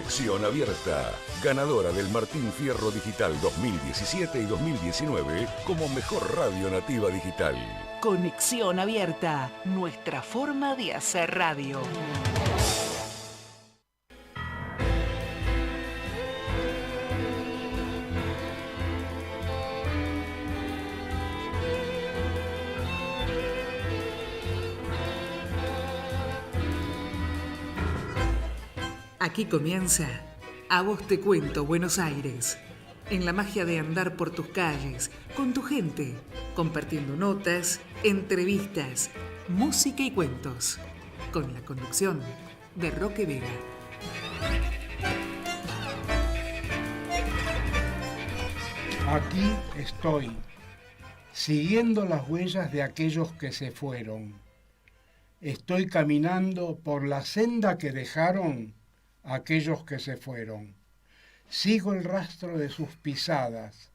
Conexión Abierta, ganadora del Martín Fierro Digital 2017 y 2019 como mejor radio nativa digital. Conexión Abierta, nuestra forma de hacer radio. Aquí comienza A Vos Te Cuento Buenos Aires, en la magia de andar por tus calles, con tu gente, compartiendo notas, entrevistas, música y cuentos, con la conducción de Roque Vega. Aquí estoy, siguiendo las huellas de aquellos que se fueron. Estoy caminando por la senda que dejaron aquellos que se fueron. Sigo el rastro de sus pisadas.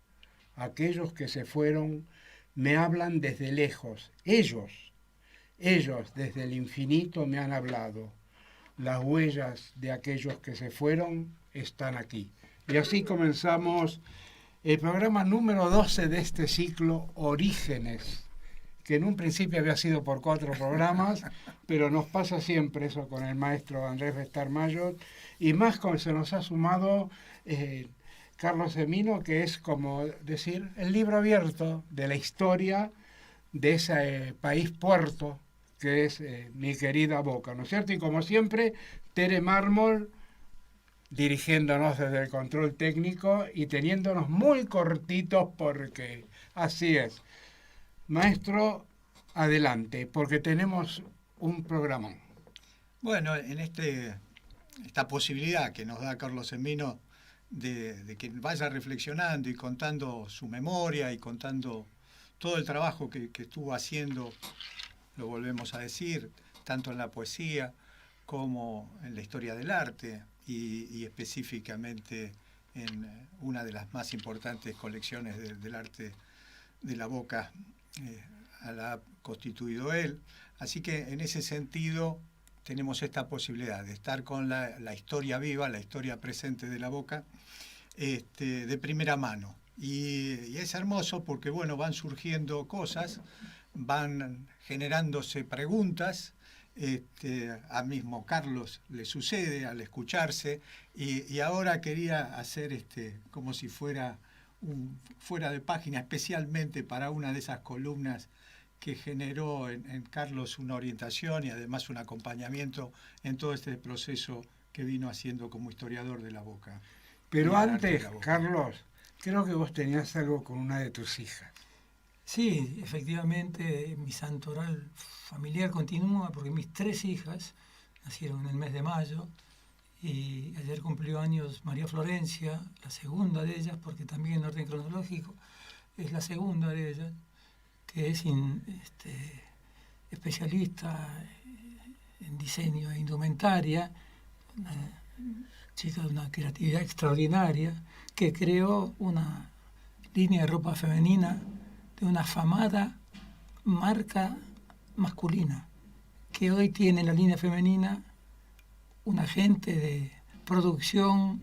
Aquellos que se fueron me hablan desde lejos. Ellos desde el infinito me han hablado. Las huellas de aquellos que se fueron están aquí. Y así comenzamos el programa número 12 de este ciclo, Orígenes, que en un principio había sido por 4 programas, pero nos pasa siempre eso con el maestro Andrés Bestar-Mayo, y más cuando se nos ha sumado Carlos Semino, que es como decir el libro abierto de la historia de ese país puerto que es mi querida Boca, ¿no es cierto? Y como siempre, Tere Mármol dirigiéndonos desde el control técnico y teniéndonos muy cortitos porque así es. Maestro, adelante, porque tenemos un programa. Bueno, en esta posibilidad que nos da Carlos Semino de que vaya reflexionando y contando su memoria y contando todo el trabajo que estuvo haciendo, lo volvemos a decir, tanto en la poesía como en la historia del arte y específicamente en una de las más importantes colecciones del arte de la Boca, la ha constituido él. Así que en ese sentido tenemos esta posibilidad de estar con la historia viva, la historia presente de la Boca, de primera mano. Y es hermoso porque, bueno, van surgiendo cosas, van generándose preguntas. A mismo Carlos le sucede al escucharse y ahora quería hacer como si fuera fuera de página, especialmente para una de esas columnas que generó en Carlos una orientación y además un acompañamiento en todo este proceso que vino haciendo como historiador de la Boca. Pero antes, Carlos, creo que vos tenías algo con una de tus hijas. Sí, efectivamente, mi santoral familiar continúa porque mis 3 hijas nacieron en el mes de mayo y ayer cumplió años María Florencia, la segunda de ellas, porque también en orden cronológico es la segunda de ellas, que es especialista en diseño e indumentaria, una chica de una creatividad extraordinaria, que creó una línea de ropa femenina de una afamada marca masculina, que hoy tiene en la línea femenina un agente de producción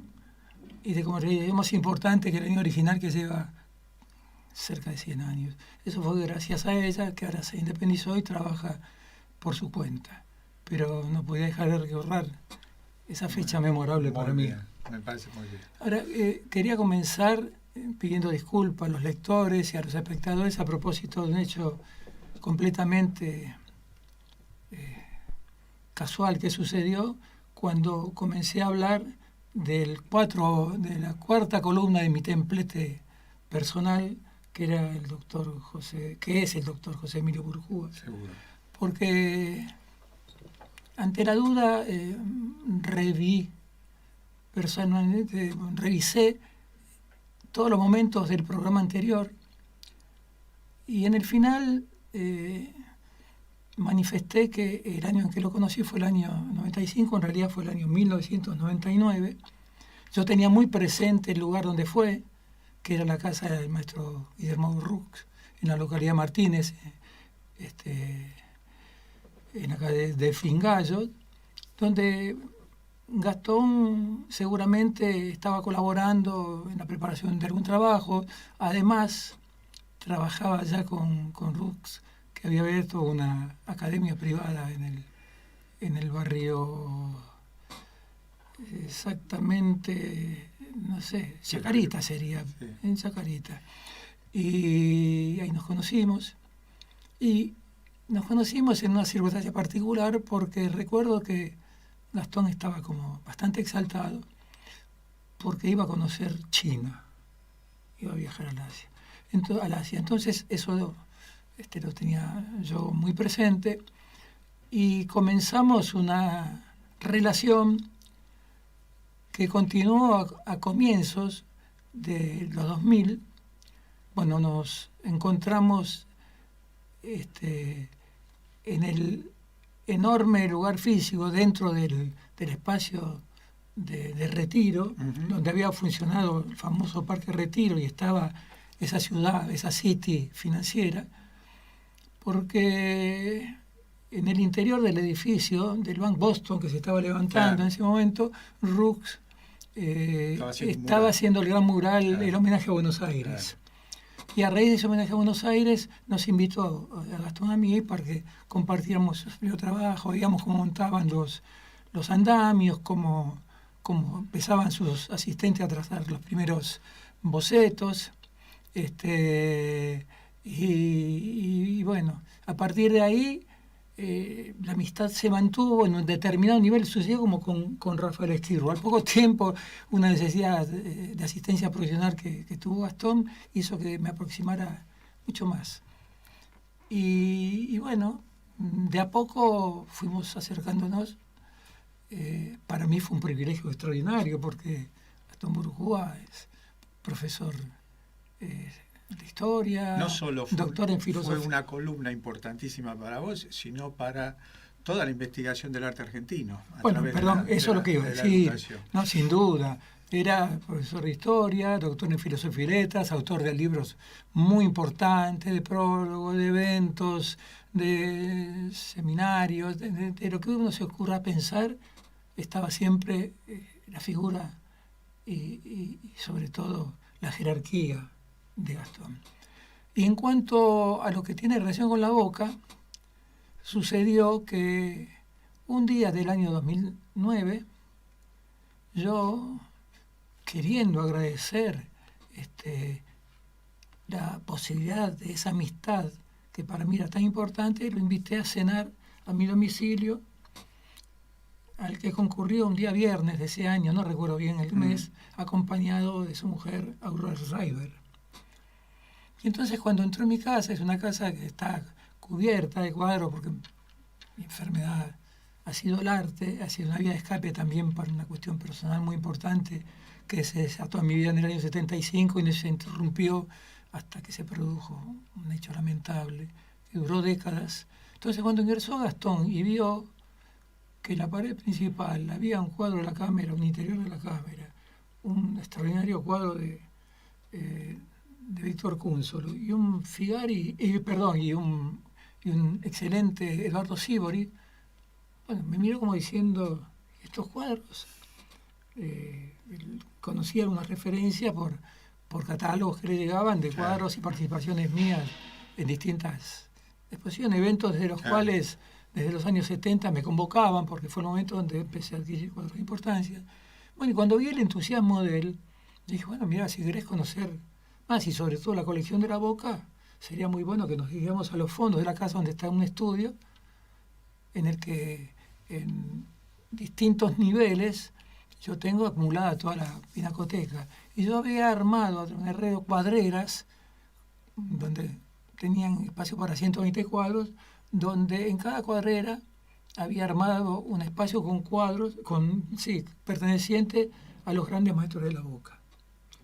y de comercialización más importante que la línea original, que lleva cerca de 100 años. Eso fue gracias a ella, que ahora se independizó y trabaja por su cuenta. Pero no podía dejar de recordar esa fecha memorable para mí. Me parece muy bien. Ahora, quería comenzar pidiendo disculpas a los lectores y a los espectadores a propósito de un hecho completamente casual que sucedió cuando comencé a hablar de la 4ª columna de mi templete personal, que era el doctor José Emilio Burjúa. Seguro. Porque ante la duda revisé todos los momentos del programa anterior y en el final manifesté que el año en que lo conocí fue el año 95, en realidad fue el año 1999. Yo tenía muy presente el lugar donde fue, que era la casa del maestro Guillermo Burrux, en la localidad de Martínez, en acá de Fingallo, donde Gastón seguramente estaba colaborando en la preparación de algún trabajo. Además, trabajaba ya con Rux, que había abierto una academia privada en el barrio, exactamente, no sé, Chacarita sería, sí. En Chacarita. Y ahí nos conocimos. Y nos conocimos en una circunstancia particular porque recuerdo que Gastón estaba como bastante exaltado porque iba a conocer China, iba a viajar al Asia. Entonces eso lo tenía yo muy presente y comenzamos una relación que continuó a comienzos de los 2000. Bueno, nos encontramos en el enorme lugar físico dentro del espacio de Retiro, donde había funcionado el famoso Parque Retiro y estaba esa ciudad, esa city financiera, porque en el interior del edificio del Bank Boston, que se estaba levantando en ese momento, Rux estaba haciendo el gran mural, el homenaje a Buenos Aires. Y a raíz de ese homenaje a Buenos Aires nos invitó a Gastón a mí para que compartiéramos su trabajo, veíamos cómo montaban los andamios, cómo empezaban sus asistentes a trazar los primeros bocetos. Y bueno, a partir de ahí la amistad se mantuvo en un determinado nivel. Sucedió como con Rafael Esquirro. Al poco tiempo, una necesidad de asistencia profesional que tuvo Gastón hizo que me aproximara mucho más. Y bueno, de a poco fuimos acercándonos. Para mí fue un privilegio extraordinario porque Gastón Burujúa es profesor de historia, no solo doctor en filosofía. Fue una columna importantísima para vos, sino para toda la investigación del arte argentino. Bueno, perdón, eso es lo que iba a decir. No, sin duda. Era profesor de historia, doctor en filosofía y letras, autor de libros muy importantes, de prólogos, de eventos, de seminarios, de lo que uno se ocurra pensar, estaba siempre la figura y sobre todo la jerarquía de Gastón. Y en cuanto a lo que tiene relación con la Boca, sucedió que un día del año 2009, yo, queriendo agradecer la posibilidad de esa amistad que para mí era tan importante, lo invité a cenar a mi domicilio, al que concurrió un día viernes de ese año, no recuerdo bien el mes, acompañado de su mujer, Aurora Schreiber. Y entonces cuando entró en mi casa, es una casa que está cubierta de cuadros, porque mi enfermedad ha sido el arte, ha sido una vía de escape también para una cuestión personal muy importante que se desató en mi vida en el año 75 y no se interrumpió hasta que se produjo un hecho lamentable que duró décadas. Entonces cuando ingresó Gastón y vio que en la pared principal había un cuadro de la cámara, un interior de la cámara, un extraordinario cuadro de Víctor Cúnsolo y un Figari, y un excelente Eduardo Sívori, bueno, me miró como diciendo, estos cuadros, conocía alguna referencia por catálogos que le llegaban de cuadros y participaciones mías en distintas exposiciones, eventos desde los cuales desde los años 70 me convocaban, porque fue el momento donde empecé a adquirir cuadros de importancia. Bueno, y cuando vi el entusiasmo de él, dije, bueno, mira, si querés conocer más y sobre todo la colección de la Boca, sería muy bueno que nos dirigamos a los fondos de la casa donde está un estudio en el que en distintos niveles yo tengo acumulada toda la pinacoteca. Y yo había armado en Herrero cuadreras donde tenían espacio para 120 cuadros, donde en cada cuadrera había armado un espacio con cuadros, perteneciente a los grandes maestros de la Boca.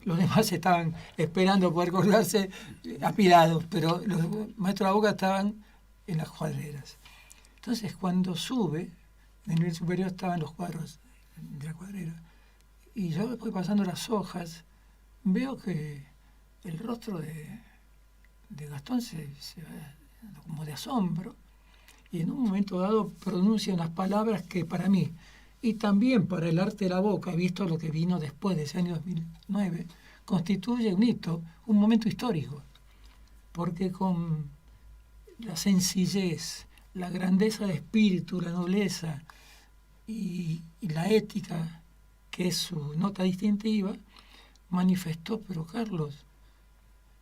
Los demás estaban esperando poder colgarse apilados, pero los maestros de la Boca estaban en las cuadreras. Entonces, cuando sube, en el nivel superior estaban los cuadros de la cuadrera, y yo después pasando las hojas, veo que el rostro de Gastón se va como de asombro, y en un momento dado pronuncia unas palabras que para mí y también para el arte de la Boca, visto lo que vino después de ese año 2009, constituye un hito, un momento histórico, porque con la sencillez, la grandeza de espíritu, la nobleza y la ética, que es su nota distintiva, manifestó, pero Carlos,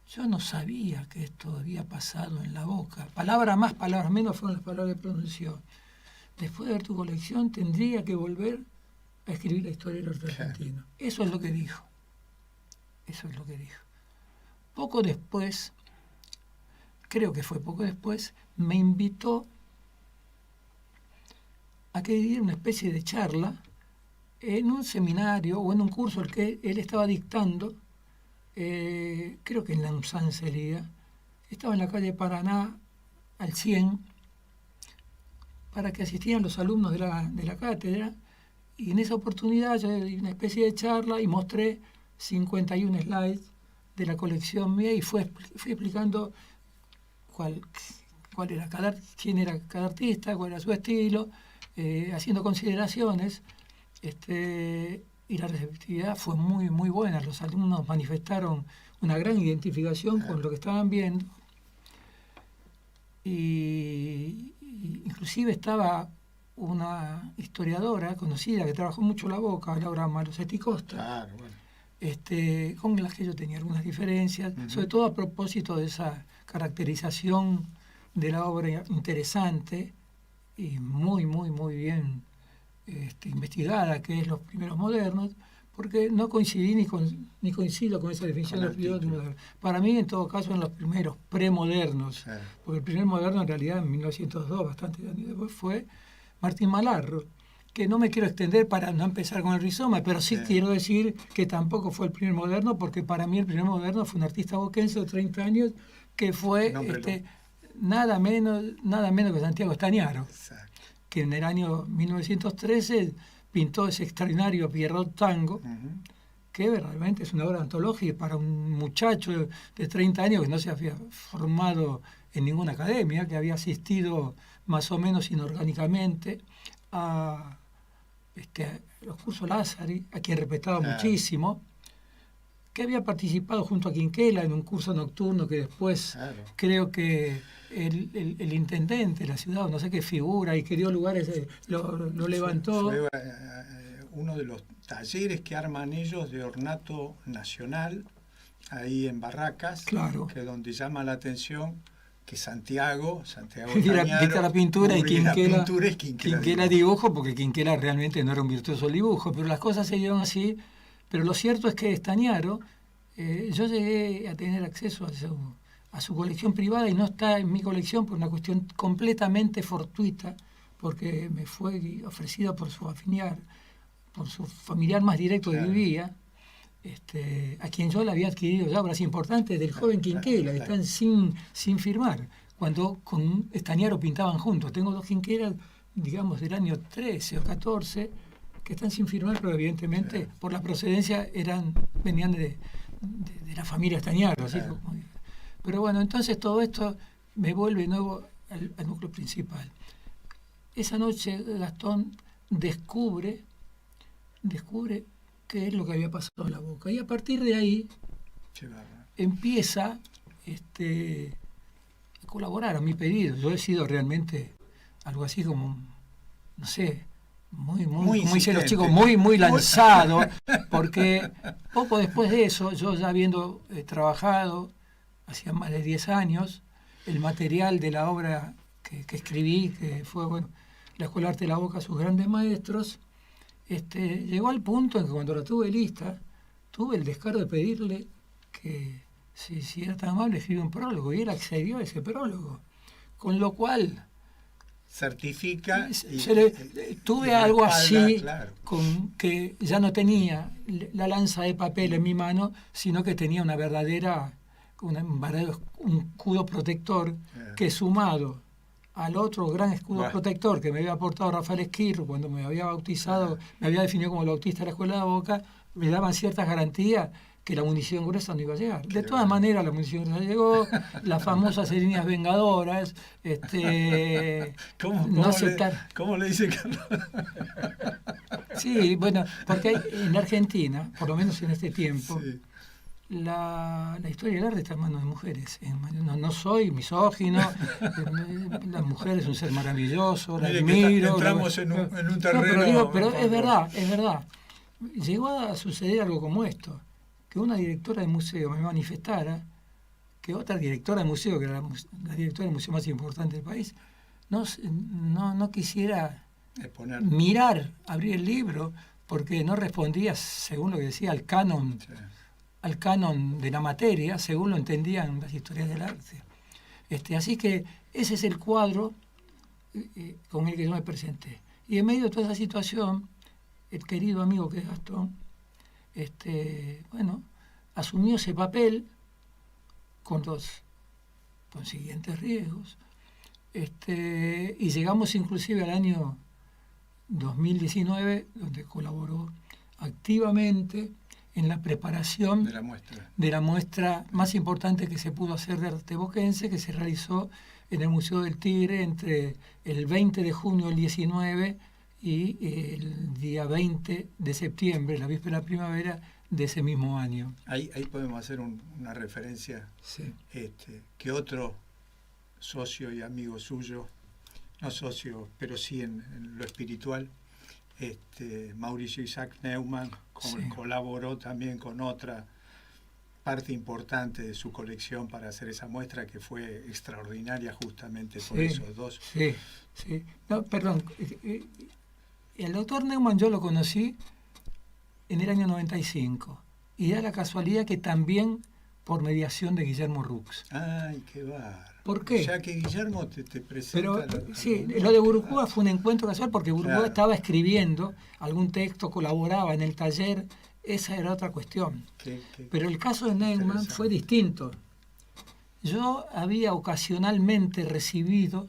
yo no sabía que esto había pasado en la Boca. Palabras más, palabras menos fueron las palabras que pronunció. Después de ver tu colección, tendría que volver a escribir la historia del arte argentino. Eso es lo que dijo. Eso es lo que dijo. Poco después, creo que fue poco después, me invitó a que diera una especie de charla en un seminario o en un curso al que él estaba dictando, creo que en la UNSAN sería, estaba en la calle Paraná al 100, para que asistieran los alumnos de la cátedra, y en esa oportunidad yo di una especie de charla y mostré 51 slides de la colección mía y fui explicando cuál era quién era cada artista, cuál era su estilo, haciendo consideraciones, y la receptividad fue muy, muy buena. Los alumnos manifestaron una gran identificación con lo que estaban viendo. Y inclusive estaba una historiadora conocida que trabajó mucho la Boca, Laura Malosetti Costa, Claro, bueno. con las que yo tenía algunas diferencias, sobre todo a propósito de esa caracterización de la obra interesante y muy, muy, muy bien investigada, que es Los Primeros Modernos, porque no coincidí ni coincido con esa definición de los primeros modernos. Para mí, en todo caso, en los primeros premodernos, porque el primer moderno en realidad en 1902, bastante años después, fue Martín Malarro, que no me quiero extender para no empezar con el rizoma, pero sí quiero decir que tampoco fue el primer moderno, porque para mí el primer moderno fue un artista boquense de 30 años que fue nada menos que Santiago Estañaro, que en el año 1913 pintó ese extraordinario Pierrot Tango, que realmente es una obra antológica para un muchacho de 30 años que no se había formado en ninguna academia, que había asistido más o menos inorgánicamente a los cursos Lázari, a quien respetaba muchísimo, que había participado junto a Quinquela en un curso nocturno que después creo que el intendente de la ciudad, no sé qué figura, y que dio lugares, lo levantó. Fue uno de los talleres que arman ellos de ornato nacional, ahí en Barracas, que donde llama la atención que Santiago pinta la pintura y Quinquela dibujo, porque Quinquela realmente no era un virtuoso del dibujo, pero las cosas se dieron así. Pero lo cierto es que Estañaro, yo llegué a tener acceso a su colección privada y no está en mi colección por una cuestión completamente fortuita, porque me fue ofrecida por su familiar más directo que vivía, a quien yo le había adquirido ya obras importantes del joven Quinquela, están sin firmar, cuando con Estañaro pintaban juntos. Tengo dos Quinquelas, digamos, del año 13 o 14, que están sin firmar, pero evidentemente por la procedencia venían de la familia Estañaro. Así como, pero bueno, entonces todo esto me vuelve de nuevo al núcleo principal. Esa noche Gastón descubre qué es lo que había pasado en la Boca. Y a partir de ahí empieza a colaborar a mi pedido. Yo he sido realmente algo así como, no sé, muy dicen los chicos, muy lanzado, porque poco después de eso, yo ya habiendo trabajado hacía más de 10 años, el material de la obra que escribí, que fue la Escuela de Arte de la Boca, sus grandes maestros, llegó al punto en que cuando la tuve lista, tuve el descaro de pedirle que si era tan amable escribir un prólogo, y él accedió a ese prólogo, con lo cual certifica tuve algo así, con que ya no tenía la lanza de papel en mi mano, sino que tenía un verdadero escudo protector, que sumado al otro gran escudo protector que me había aportado Rafael Esquirro cuando me había bautizado, me había definido como el bautista de la Escuela de la Boca, me daban ciertas garantías que la munición gruesa no iba a llegar. De todas maneras, la munición gruesa llegó, las famosas líneas vengadoras, ¿Cómo le dice Carlos? Sí, bueno, porque en Argentina, por lo menos en este tiempo, Sí. la historia del arte está en manos de mujeres. No soy misógino, la mujer es un ser maravilloso, la Mire que admiro. entramos en un terreno... Pero digo, pero es verdad. Llegó a suceder algo como esto, que una directora de museo me manifestara que otra directora de museo, que era la directora del museo más importante del país, no quisiera exponer. mirar, abrir el libro, porque no respondía, según lo que decía, al canon, Sí. al canon de la materia, según lo entendían las historias del arte. Así que ese es el cuadro con el que yo me presenté. Y en medio de toda esa situación, el querido amigo que es Gastón, asumió ese papel con los consiguientes riesgos. Y llegamos inclusive al año 2019, donde colaboró activamente en la preparación de la muestra más importante que se pudo hacer de arte boquense, que se realizó en el Museo del Tigre entre el 20 de junio del 19 y el día 20 de septiembre, la víspera de la primavera de ese mismo año. Ahí podemos hacer una referencia, sí. Que otro socio y amigo suyo, no socio, pero sí en lo espiritual, Mauricio Isaac Neumann, Sí. colaboró también con otra parte importante de su colección para hacer esa muestra que fue extraordinaria justamente por esos dos. Sí. No, perdón. El doctor Neumann yo lo conocí en el año 95 y da la casualidad que también por mediación de Guillermo Rux. ¡Ay, qué bárbaro! ¿Por qué? O sea que Guillermo te presenta... Pero sí, lo de Burujúa fue un encuentro casual porque Burujúa Claro. estaba escribiendo algún texto, colaboraba en el taller, esa era otra cuestión. Pero el caso de Neumann fue distinto. Yo había ocasionalmente recibido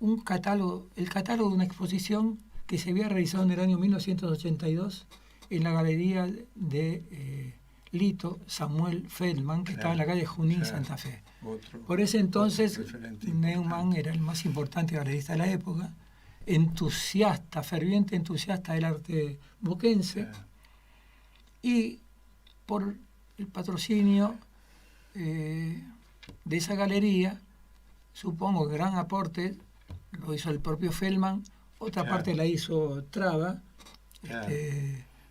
el catálogo de una exposición que se había realizado en el año 1982 en la galería de Lito Samuel Feldman, que estaba en la calle Junín, Santa Fe. Por ese entonces, Neumann era el más importante galerista de la época, ferviente entusiasta del arte boquense, y por el patrocinio de esa galería, supongo que gran aporte lo hizo el propio Feldman, otra parte la hizo Traba,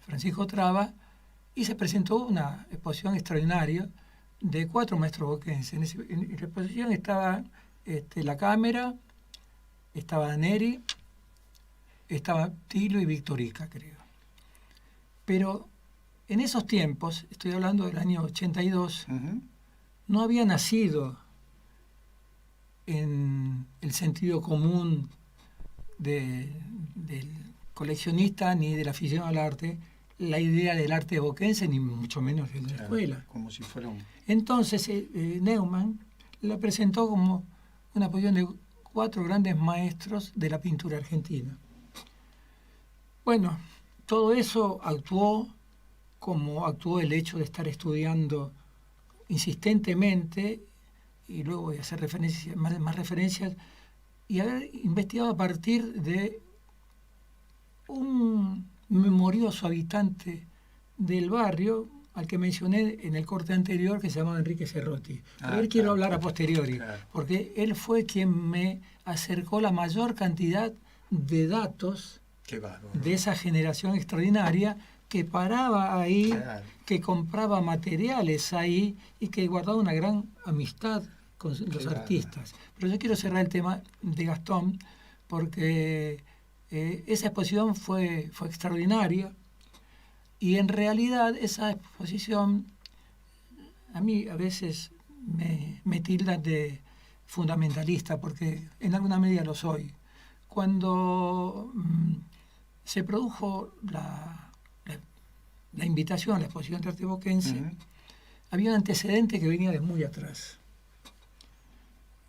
Francisco Traba, y se presentó una exposición extraordinaria de 4 maestros boquenses. En la exposición estaba La Cámara, estaba Neri, estaba Tilo y Victorica, creo. Pero en esos tiempos, estoy hablando del año 82, no había nacido en el sentido común del coleccionista ni del aficionado al arte la idea del arte boquense, ni mucho menos de la escuela. Como si fuera un... Entonces, Neumann la presentó como una exposición de 4 grandes maestros de la pintura argentina. Bueno, todo eso actuó como actuó el hecho de estar estudiando insistentemente, y luego voy a hacer más referencias, y haber investigado a partir de un memorioso habitante del barrio al que mencioné en el corte anterior, que se llamaba Enrique Cerrotti. Quiero hablar a posteriori, porque él fue quien me acercó la mayor cantidad de datos de esa generación extraordinaria que paraba ahí, que compraba materiales ahí y que guardaba una gran amistad con los artistas. Pero yo quiero cerrar el tema de Gastón porque esa exposición fue extraordinaria y en realidad esa exposición a mí a veces me tildan de fundamentalista porque en alguna medida lo soy. Cuando se produjo la invitación a la exposición de arte boquense, había un antecedente que venía de muy atrás.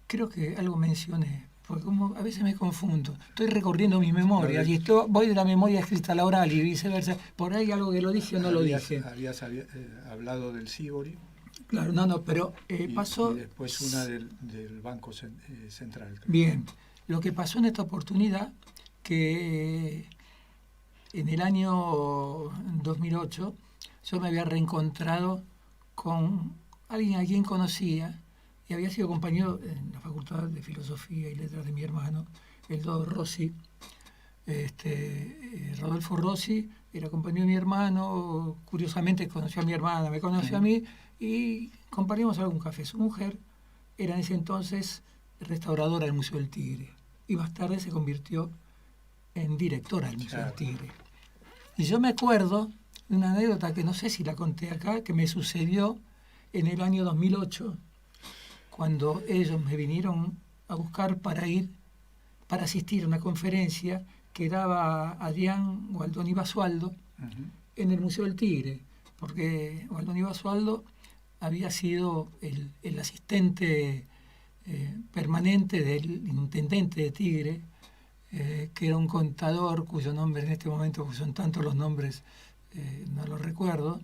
Creo que algo mencioné, porque como a veces me confundo. Estoy recorriendo mis memorias y voy de la memoria escrita a la oral y viceversa. Por ahí algo que lo dije o no lo dije. Habías hablado del Sibori. Claro, pero pasó... Y después una del Banco Central. Creo. Bien, lo que pasó en esta oportunidad, que en el año 2008 yo me había reencontrado con alguien a quien conocía y había sido compañero en la Facultad de Filosofía y Letras de mi hermano, Eldo Rossi. Rodolfo Rossi era compañero de mi hermano, curiosamente conoció a mi hermana, me conoció a mí y compartimos algún café. Su mujer era en ese entonces restauradora del Museo del Tigre y más tarde se convirtió en directora del Museo del Tigre. Y yo me acuerdo de una anécdota que no sé si la conté acá, que me sucedió en el año 2008, cuando ellos me vinieron a buscar para asistir a una conferencia que daba Adrián Gualdoni Basualdo en el Museo del Tigre, porque Gualdoni Basualdo había sido el asistente permanente del intendente de Tigre, que era un contador cuyo nombre en este momento, pues son tantos los nombres, no los recuerdo,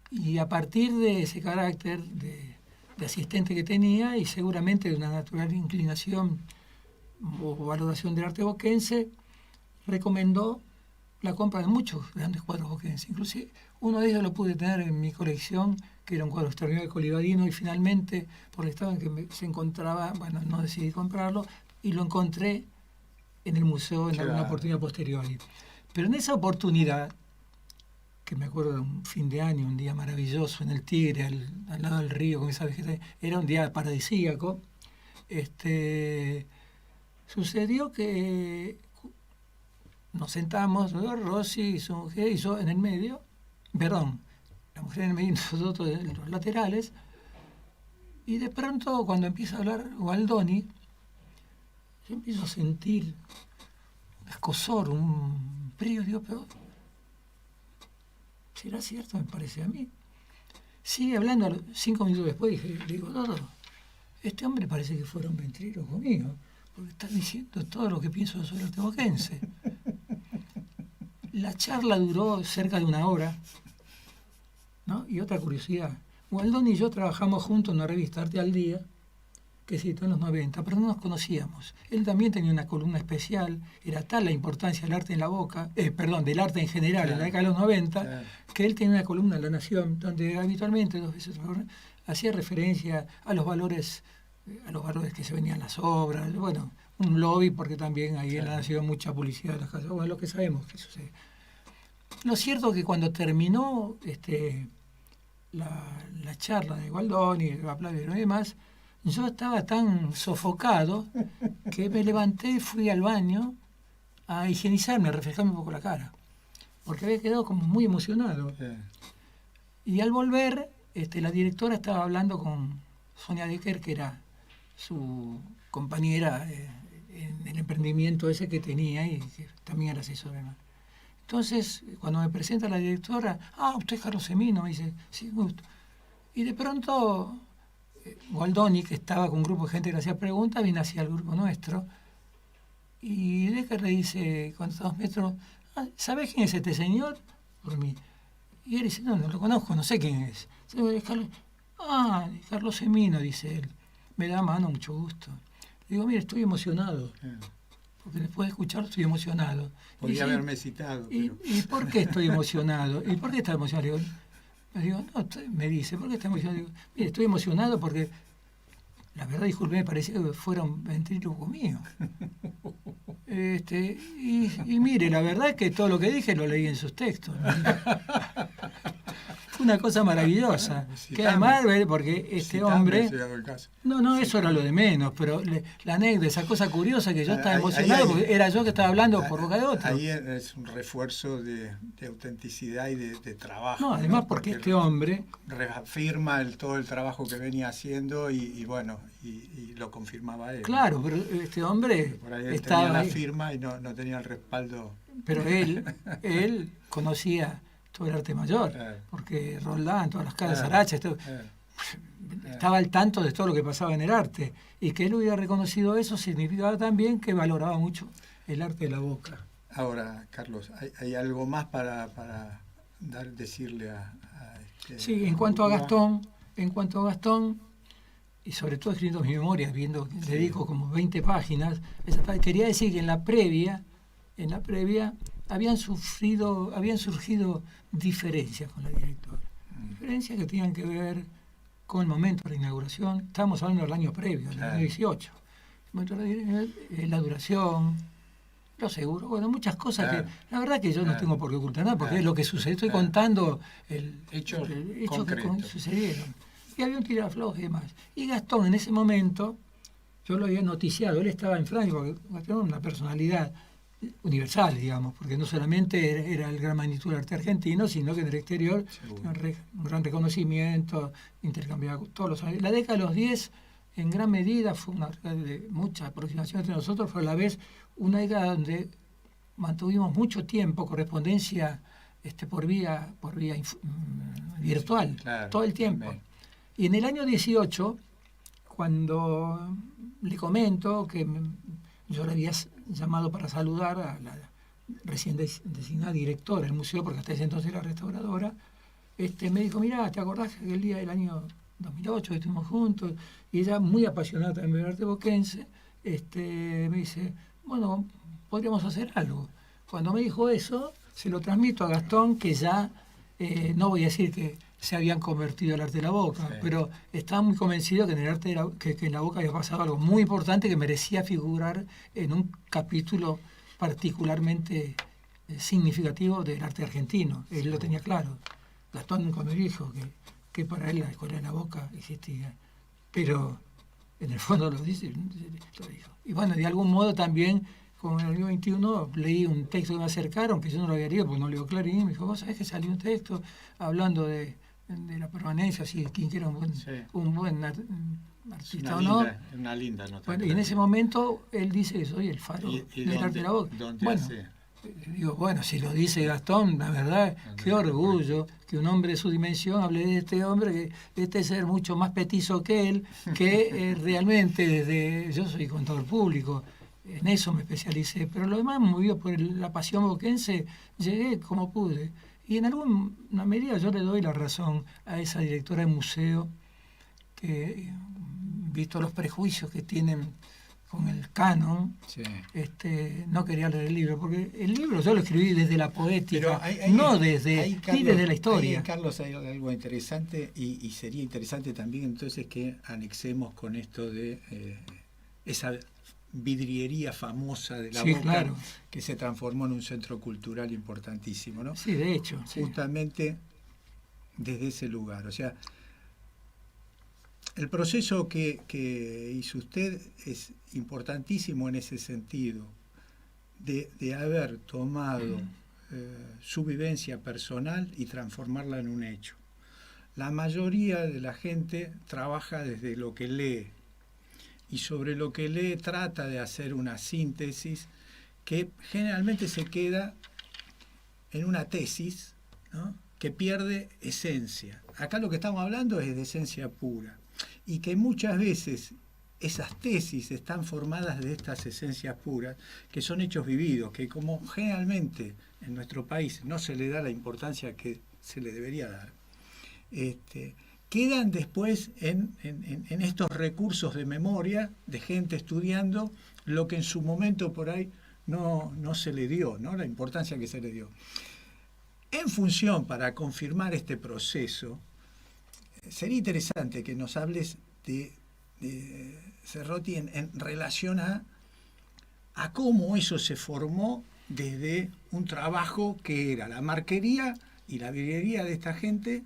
y a partir de ese carácter de asistente que tenía y seguramente de una natural inclinación o valoración del arte boquense, recomendó la compra de muchos grandes cuadros boquenses. Inclusive uno de ellos lo pude tener en mi colección, que era un cuadro extraordinario de Colibarino, y finalmente, por el estado en que se encontraba, bueno, no decidí comprarlo, y lo encontré en el museo en alguna oportunidad posterior. Pero en esa oportunidad, que me acuerdo de un fin de año, un día maravilloso en el Tigre, al lado del río, con esa vegetación, era un día paradisíaco, sucedió que nos sentamos, Rossi y su mujer y yo en el medio, perdón, la mujer en el medio y nosotros en los laterales, y de pronto cuando empieza a hablar Gualdoni, yo empiezo a sentir un escozor, un frío, digo, pero ¿será cierto? Me parece a mí. Sigue hablando, 5 minutos después digo, no, este hombre parece que fuera un ventríloco conmigo, porque está diciendo todo lo que pienso sobre el arte boquense. La charla duró cerca de 1 hora, ¿no? Y otra curiosidad, Gualdoni y yo trabajamos juntos en una revista, Arte al Día, que se editó en los 90, pero no nos conocíamos. Él también tenía una columna especial, era tal la importancia del arte en la boca, del arte en general, en la década de los 90, que él tenía una columna en La Nación, donde habitualmente 2 veces hacía referencia a los valores que se venían las obras, bueno, un lobby, porque también ahí en La Nación mucha publicidad de las casas, bueno, lo que sabemos que sucede. Lo cierto es que cuando terminó la charla de Gualdoni, de Baplavero y demás, yo estaba tan sofocado que me levanté y fui al baño a higienizarme, a refrescarme un poco la cara, porque había quedado como muy emocionado. Y al volver, la directora estaba hablando con Sonia Decker, que era su compañera en el emprendimiento ese que tenía y que también era asesora. Entonces, cuando me presenta la directora, usted es Carlos Semino, me dice, sí, gusto. Y de pronto Gualdoni, que estaba con un grupo de gente que le hacía preguntas, viene hacia el grupo nuestro y Decker le dice, cuando está a 2 metros, ¿sabés quién es este señor? Por mí. Y él dice, no lo conozco, no sé quién es. Carlos Semino, dice él. Me da mano, mucho gusto. Le digo, mire, estoy emocionado. Porque después de escucharlo estoy emocionado. Podría haberme citado. ¿Y por qué estoy emocionado? ¿Y por qué está emocionado? Me dice, ¿por qué está emocionado? Digo, mire, estoy emocionado porque, la verdad, disculpe, me parecía que fuera un ventríloco mío. Y mire, la verdad es que todo lo que dije lo leí en sus textos. Fue una cosa maravillosa. Que además, porque este hombre... No, eso era lo de menos, pero la anécdota, esa cosa curiosa que yo estaba emocionado, porque era yo que estaba hablando por boca de otro. Ahí es un refuerzo de autenticidad y de trabajo. No, además porque este hombre... reafirma todo el trabajo que venía haciendo y lo confirmaba él. Claro, pero este hombre... Por ahí él tenía la firma y no tenía el respaldo. Pero él conocía todo el arte mayor, porque Roldán, todas las caras Saracha, estaba al tanto de todo lo que pasaba en el arte, y que él hubiera reconocido eso significaba también que valoraba mucho el arte de la boca. Ahora, Carlos, ¿hay algo más para decirle a Sí, en cuanto a Gastón, y sobre todo escribiendo mis memorias, dedico como 20 páginas, quería decir que en la previa en la previa, habían surgido diferencias con la directora. Diferencias que tenían que ver con el momento de la inauguración. Estábamos hablando del año previo, del año 18. La duración, los seguros, bueno, muchas cosas que la verdad que yo no tengo por qué ocultar nada, porque es lo que sucedió. Estoy contando el hecho que sucedieron. Y había un tirafloje y demás. Y Gastón en ese momento, yo lo había noticiado, él estaba en Francia, porque Gastón era una personalidad universal, digamos, porque no solamente era el gran magnitud del arte argentino, sino que en el exterior un gran reconocimiento, intercambiaba todos los años. La década de los 10, en gran medida, fue una de mucha aproximación entre nosotros, fue a la vez una década donde mantuvimos mucho tiempo correspondencia por vía virtual, todo el tiempo. También. Y en el año 18, cuando le comento que yo le había llamado para saludar a la recién designada directora del museo, porque hasta ese entonces era restauradora, me dijo, mirá, ¿te acordás que el día del año 2008 estuvimos juntos? Y ella, muy apasionada también del arte boquense, me dice, bueno, podríamos hacer algo. Cuando me dijo eso, se lo transmito a Gastón, que ya, no voy a decir que se habían convertido el arte de la boca, pero estaba muy convencido que en el arte que en la boca había pasado algo muy importante que merecía figurar en un capítulo particularmente significativo del arte argentino. Él lo tenía claro. Gastón nunca me dijo que para él la Escuela de la Boca existía, pero en el fondo lo dijo. Y bueno, de algún modo también, como en el año 21, leí un texto que me acercaron, que yo no lo había leído porque no leo Clarín, y me dijo, vos sabés que salió un texto hablando de la permanencia, así de quién quiera un buen artista o no. Una linda nota. Bueno, y en ese momento él dice que soy el faro del arte de la boca. Bueno, digo, bueno, si lo dice Gastón, la verdad, qué orgullo que un hombre de su dimensión hable de este hombre, que este ser mucho más petizo que él, que realmente yo soy contador público, en eso me especialicé, pero lo demás, movido por la pasión boquense, llegué como pude. Y en alguna medida yo le doy la razón a esa directora de museo que, visto los prejuicios que tienen con el canon, no quería leer el libro, porque el libro yo lo escribí desde la poética, desde la historia. Ahí, Carlos, hay algo interesante y sería interesante también entonces que anexemos con esto de esa vidriería famosa de la Boca, claro, que se transformó en un centro cultural importantísimo, ¿no? Sí, de hecho. Justamente desde ese lugar. O sea, el proceso que hizo usted es importantísimo en ese sentido, de haber tomado su vivencia personal y transformarla en un hecho. La mayoría de la gente trabaja desde lo que lee, y sobre lo que lee trata de hacer una síntesis que generalmente se queda en una tesis, ¿no?, que pierde esencia. Acá lo que estamos hablando es de esencia pura, y que muchas veces esas tesis están formadas de estas esencias puras, que son hechos vividos, que como generalmente en nuestro país no se le da la importancia que se le debería dar, quedan después en estos recursos de memoria de gente estudiando lo que en su momento por ahí no se le dio, ¿no?, la importancia que se le dio. En función, para confirmar este proceso, sería interesante que nos hables de Cerrotti en relación a cómo eso se formó desde un trabajo que era la marquería y la vidriería de esta gente,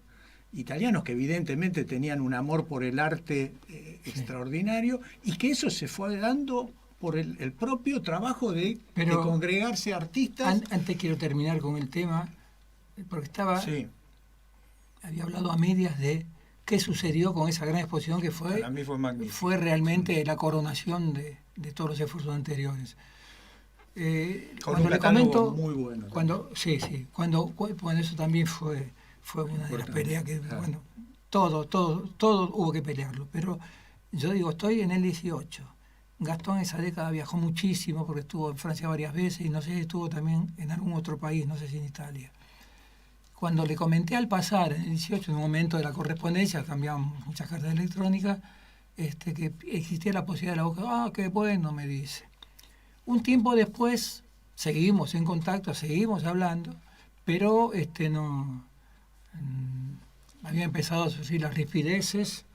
italianos que evidentemente tenían un amor por el arte extraordinario, y que eso se fue dando por el propio trabajo de congregarse artistas. Antes quiero terminar con el tema, porque había hablado a medias de qué sucedió con esa gran exposición que fue. Para mí fue magnífico. Fue realmente la coronación de todos los esfuerzos anteriores. Con un catálogo muy bueno. Cuando eso también fue una de las peleas que, bueno, todo hubo que pelearlo. Pero yo digo, estoy en el 18. Gastón en esa década viajó muchísimo porque estuvo en Francia varias veces y no sé si estuvo también en algún otro país, no sé si en Italia. Cuando le comenté al pasar, en el 18, en un momento de la correspondencia, cambiamos muchas cartas electrónicas, que existía la posibilidad de la Boca. Qué bueno, me dice. Un tiempo después seguimos en contacto, seguimos hablando, pero no había empezado a surgir las rispideces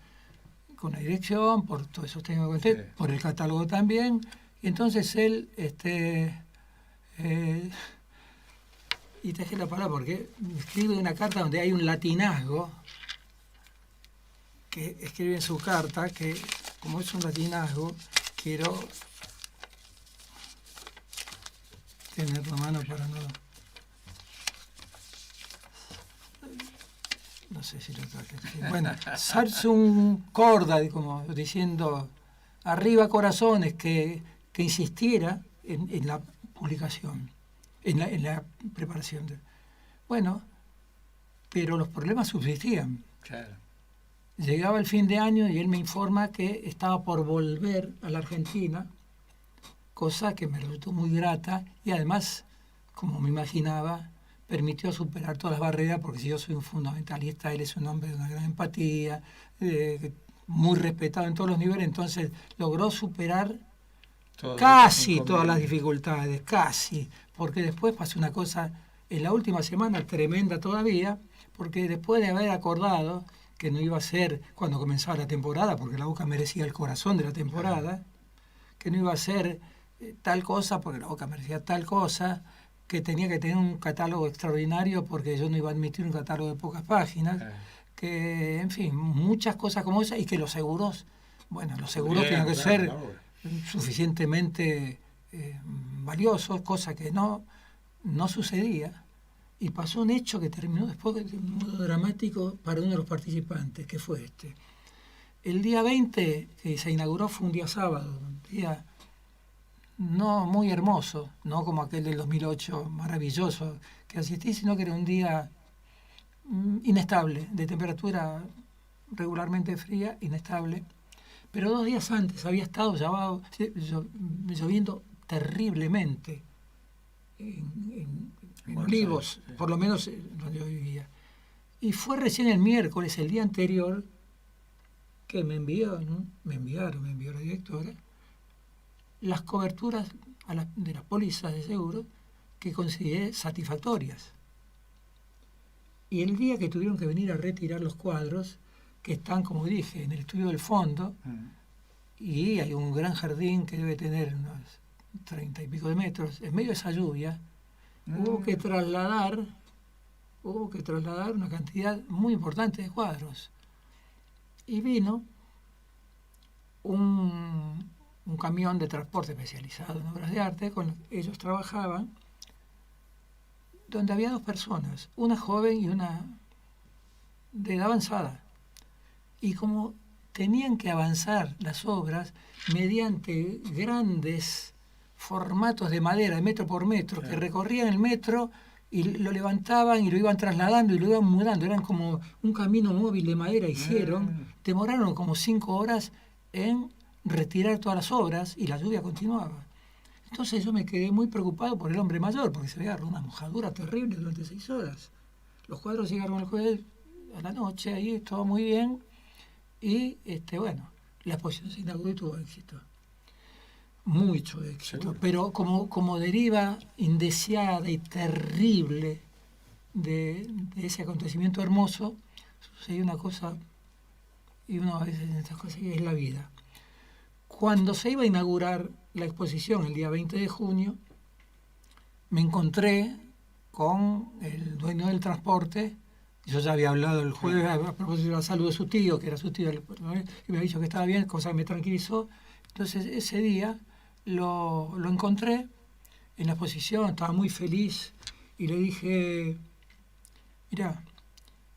con la dirección, por todos esos temas que conté, sí, por el catálogo también, y entonces él, y te dejé la palabra porque escribe una carta donde hay un latinazgo, que escribe en su carta que, como es un latinazgo, quiero tener la mano para no sé si lo traje. Bueno, Sarsum corda, como diciendo, arriba corazones, que insistiera en la publicación, en la preparación. Bueno, pero los problemas subsistían. Claro. Llegaba el fin de año y él me informa que estaba por volver a la Argentina, cosa que me resultó muy grata y además, como me imaginaba, permitió superar todas las barreras, porque si yo soy un fundamentalista, él es un hombre de una gran empatía, muy respetado en todos los niveles, entonces logró superar casi todas las dificultades, casi, porque después pasó una cosa en la última semana tremenda todavía, porque después de haber acordado que no iba a ser cuando comenzaba la temporada, porque la Boca merecía el corazón de la temporada, que no iba a ser tal cosa porque la Boca merecía tal cosa, que tenía que tener un catálogo extraordinario porque yo no iba a admitir un catálogo de pocas páginas, que, en fin, muchas cosas como esas, y que los seguros tienen que ser suficientemente valiosos, cosa que no sucedía. Y pasó un hecho que terminó después de un modo dramático para uno de los participantes, que fue este. El día 20 que se inauguró fue un día sábado, un día no muy hermoso, no como aquel del 2008 maravilloso que asistí, sino que era un día inestable, de temperatura regularmente fría, inestable. Pero 2 días antes había estado lloviendo terriblemente en Olivos, sí, por lo menos donde yo vivía. Y fue recién el miércoles, el día anterior, que me envió la directora, las coberturas de las pólizas de seguro que consideré satisfactorias. Y el día que tuvieron que venir a retirar los cuadros, que están, como dije, en el estudio del fondo, y hay un gran jardín que debe tener unos 30 y pico de metros, en medio de esa lluvia, hubo que trasladar una cantidad muy importante de cuadros. Y vino un camión de transporte especializado en obras de arte, con ellos trabajaban, donde había 2 personas, una joven y una de edad avanzada. Y como tenían que avanzar las obras mediante grandes formatos de madera, de metro por metro, que recorrían el metro y lo levantaban y lo iban trasladando y lo iban mudando, eran como un camino móvil de madera hicieron, demoraron como 5 horas en retirar todas las obras y la lluvia continuaba. Entonces yo me quedé muy preocupado por el hombre mayor, porque se veía una mojadura terrible durante 6 horas. Los cuadros llegaron el jueves a la noche, ahí todo muy bien, y la exposición se inauguró y tuvo éxito. Mucho éxito, seguro. Pero como deriva indeseada y terrible de ese acontecimiento hermoso, sucedió una cosa, y uno a veces en estas cosas es la vida. Cuando se iba a inaugurar la exposición el día 20 de junio, me encontré con el dueño del transporte. Yo ya había hablado el jueves a propósito de la salud de su tío, que era su tío, y me había dicho que estaba bien, cosa que me tranquilizó. Entonces ese día lo encontré en la exposición, estaba muy feliz, y le dije, mira,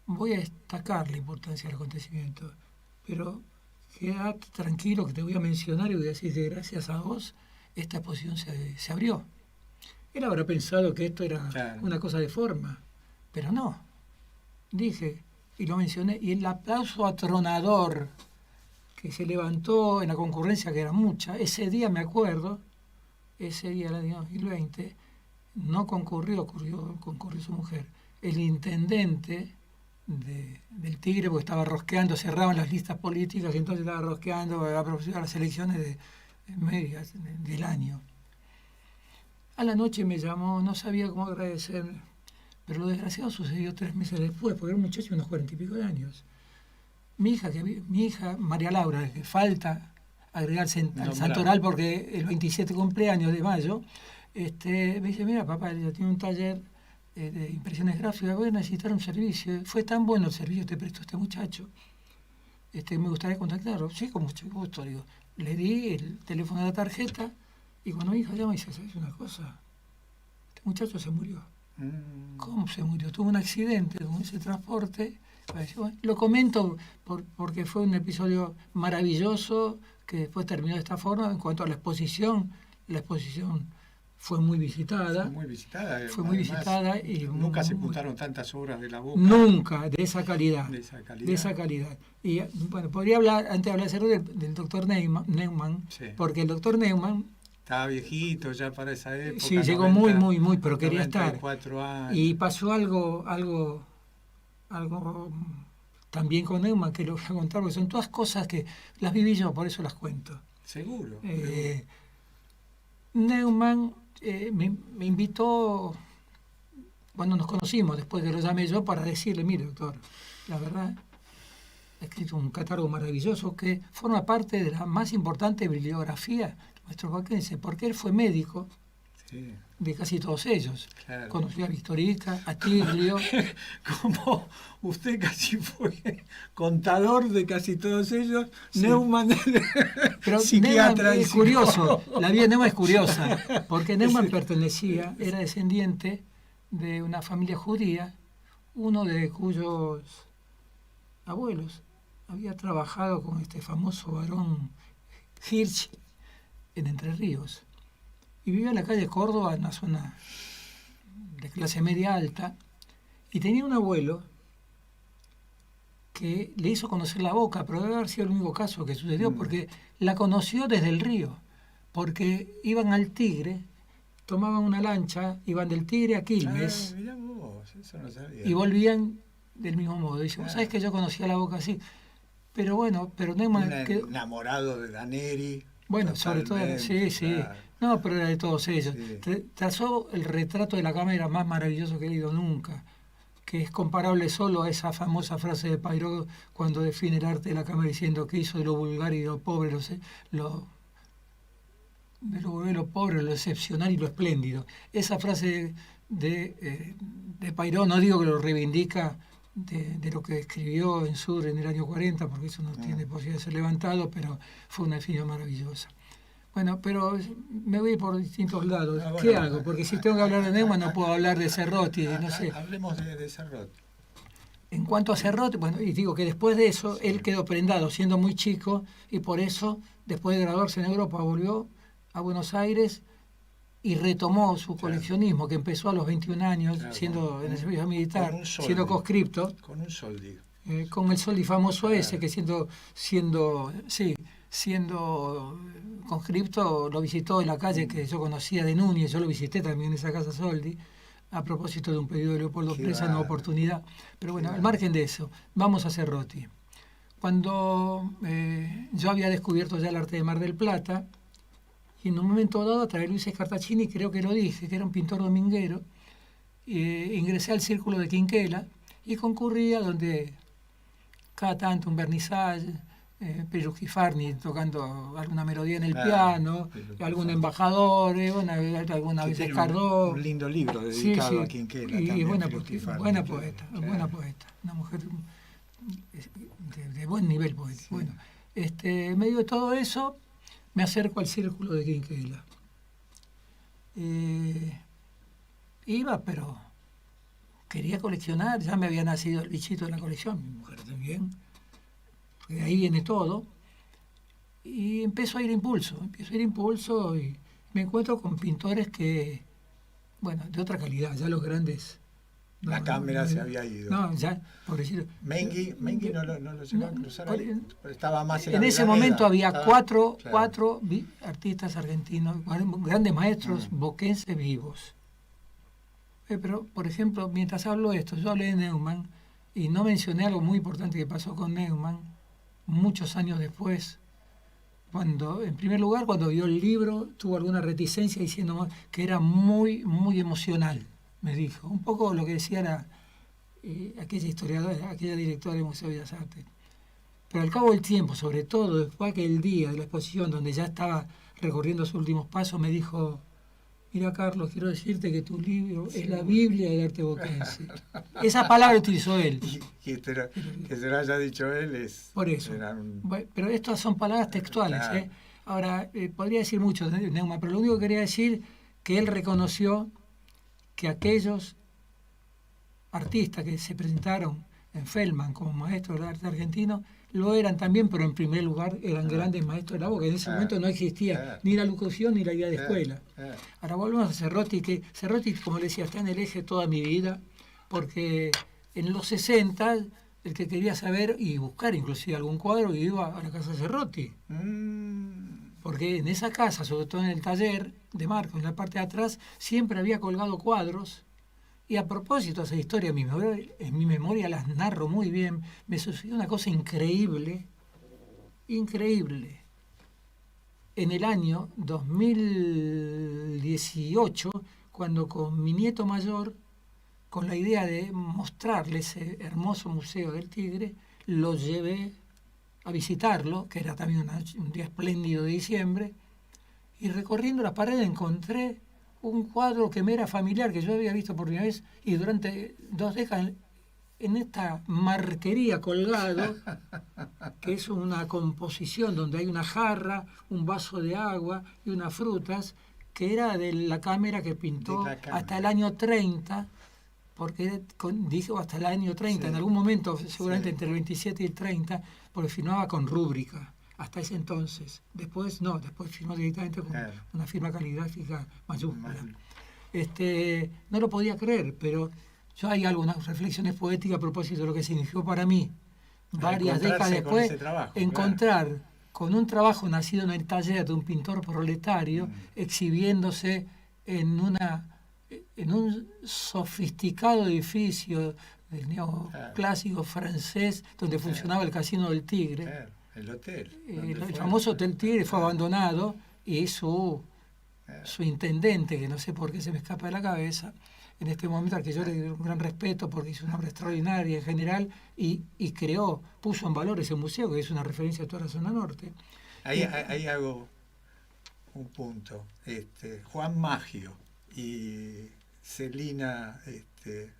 voy a destacar la importancia del acontecimiento, pero quédate tranquilo que te voy a mencionar y voy a decir que gracias a vos esta exposición se abrió. Él habrá pensado que esto era una cosa de forma, pero no. Dije, y lo mencioné, y el aplauso atronador que se levantó en la concurrencia, que era mucha, ese día me acuerdo, ese día del año 2020, no concurrió su mujer, el intendente del Tigre, porque estaba rosqueando, cerraban las listas políticas, y entonces estaba rosqueando a propósito de las elecciones medias del año. A la noche me llamó, no sabía cómo agradecerme, pero lo desgraciado sucedió 3 meses después, porque era un muchacho de unos 40 y pico de años. Mi hija, María Laura, que falta agregarse al santoral porque el 27 cumpleaños de mayo, me dice, mira papá, ella tiene un taller de impresiones gráficas, voy a necesitar un servicio. Fue tan bueno el servicio que te prestó este muchacho, me gustaría contactarlo. Sí, con mucho gusto, digo. Le di el teléfono de la tarjeta y cuando mi hija llama dice, ¿sabes una cosa? Este muchacho se murió. ¿Cómo se murió? Tuvo un accidente con ese transporte. Bueno, lo comento porque fue un episodio maravilloso que después terminó de esta forma. En cuanto a la exposición fue muy visitada. Fue muy visitada. Y nunca se juntaron tantas obras de la Boca. Nunca, de esa calidad. De esa calidad. Y bueno, podría hablar, antes de hablar del doctor Neumann, sí. Porque el doctor Neumann estaba viejito ya para esa época. Sí, llegó muy, pero quería estar. Años. Y pasó algo también con Neumann, que lo voy a contar, porque son todas cosas que las viví yo, por eso las cuento. Seguro. Neumann me invitó, cuando nos conocimos, después que lo llamé yo, para decirle, mire doctor, la verdad, ha escrito un catálogo maravilloso que forma parte de la más importante bibliografía nuestro vaquense, porque él fue médico de casi todos ellos. Claro. Conoció a Victorica, a Tiglio. Como usted casi fue contador de casi todos ellos, sí. Neumann pero psiquiatra. Neumann es curioso, la vida de Neumann es curiosa, porque Neumann era descendiente de una familia judía, uno de cuyos abuelos había trabajado con este famoso varón Hirsch en Entre Ríos. Y vivía en la calle Córdoba, en una zona de clase media alta, y tenía un abuelo que le hizo conocer la Boca, pero debe haber sido el único caso que sucedió, porque la conoció desde el río, porque iban al Tigre, tomaban una lancha, iban del Tigre a Quilmes, mirá vos, eso no sabía. Y volvían del mismo modo. Dice, vos sabés que yo conocía la Boca así, pero bueno, pero Neumann enamorado de Daneri. Bueno, sobre todo, sí. Claro. No, pero era de todos ellos. Sí. Trazó el retrato de la cámara más maravilloso que he leído nunca, que es comparable solo a esa famosa frase de Pairó cuando define el arte de la cámara diciendo que hizo de lo vulgar y de lo pobre, lo pobre, lo excepcional y lo espléndido. Esa frase de Pairó, no digo que lo reivindica de lo que escribió en Sur en el año 40, porque eso no tiene posibilidad de ser levantado, pero fue una definición maravillosa. Bueno, pero me voy por distintos lados. ¿Qué hago? Porque si tengo que hablar de Neumann no puedo hablar de Cerrotti, no sé. Hablemos de Cerrotti. En cuanto a Cerrotti, bueno, y digo que después de eso, él quedó prendado siendo muy chico, y por eso, después de graduarse en Europa, volvió a Buenos Aires y retomó su coleccionismo, que empezó a los 21 años, siendo en el servicio militar, siendo conscripto. Con un soldi. Con el soldi famoso ese, que siendo conscripto lo visitó en la calle que yo conocía de Núñez, yo lo visité también en esa casa Soldi, a propósito de un pedido de Leopoldo Presa, una oportunidad. Pero bueno, al margen de eso, vamos a Cerrotti. Cuando yo había descubierto ya el arte de Mar del Plata, y en un momento dado, a través de Luis Escartacini, creo que lo dije, que era un pintor dominguero, ingresé al círculo de Quinquela y concurría donde cada tanto un vernissage, Pello Gifarni tocando alguna melodía en el piano, algún embajador, alguna vez Cardó. Un lindo libro dedicado a Quinquela. Y buena poeta, una mujer de buen nivel poético. Bueno, en medio de todo eso, me acerco al círculo de Quinquela. Iba, pero quería coleccionar, ya me había nacido el bichito de la colección, mi mujer también. De ahí viene todo, y empiezo a ir impulso y me encuentro con pintores que, bueno, de otra calidad, ya los grandes. La cámara se había ido. No, ya, por decir. Mengui no lo llegó a cruzar ahí, estaba más en ese momento había cuatro artistas argentinos, grandes maestros boquenses vivos. Pero, por ejemplo, mientras hablo esto, yo hablé de Neumann y no mencioné algo muy importante que pasó con Neumann muchos años después, en primer lugar, cuando vio el libro, tuvo alguna reticencia diciendo que era muy, muy emocional, me dijo. Un poco lo que decía aquella historiadora, aquella directora del Museo de Bellas Artes. Pero al cabo del tiempo, sobre todo después de aquel día de la exposición, donde ya estaba recorriendo sus últimos pasos, me dijo: mira, Carlos, quiero decirte que tu libro es la Biblia del arte boquense. Esa palabra utilizó él. Que se lo haya dicho él es... Por eso. Bueno, pero estas son palabras textuales. Claro. Ahora, podría decir mucho de Neumann, pero lo único que quería decir que él reconoció que aquellos artistas que se presentaron en Feldman como maestros del arte argentino lo eran también, pero en primer lugar eran grandes maestros de la boca. En ese momento no existía ni la locución ni la idea de escuela. Ahora volvemos a Cerrotti, que Cerrotti, como le decía, está en el eje toda mi vida, porque en los 60 el que quería saber y buscar inclusive algún cuadro iba a la casa de Cerrotti. Porque en esa casa, sobre todo en el taller de Marcos, en la parte de atrás, siempre había colgado cuadros. Y a propósito de esa historia, en mi memoria las narro muy bien. Me sucedió una cosa increíble, increíble. En el año 2018, cuando con mi nieto mayor, con la idea de mostrarle ese hermoso Museo del Tigre, lo llevé a visitarlo, que era también un día espléndido de diciembre, y recorriendo las paredes encontré un cuadro que me era familiar, que yo había visto por primera vez, y durante 2 décadas en esta marquería colgado, que es una composición donde hay una jarra, un vaso de agua y unas frutas, que era de la cámara que pintó hasta el año 30, porque dijo hasta el año 30, en algún momento, seguramente entre el 27 y el 30, porque firmaba con rúbrica. Hasta ese entonces. Después firmó directamente con una firma caligráfica mayúscula. No lo podía creer, pero yo hay algunas reflexiones poéticas a propósito de lo que significó para mí, varias décadas después, encontrar con un trabajo nacido en el taller de un pintor proletario, exhibiéndose en un sofisticado edificio del neoclásico francés, donde funcionaba el Casino del Tigre. El hotel. El famoso Hotel Tigre fue abandonado y su intendente, que no sé por qué se me escapa de la cabeza, en este momento al que yo le doy un gran respeto porque hizo una obra extraordinaria en general y puso en valor ese museo, que es una referencia a toda la zona norte. Ahí hago un punto. Juan Maggio y Celina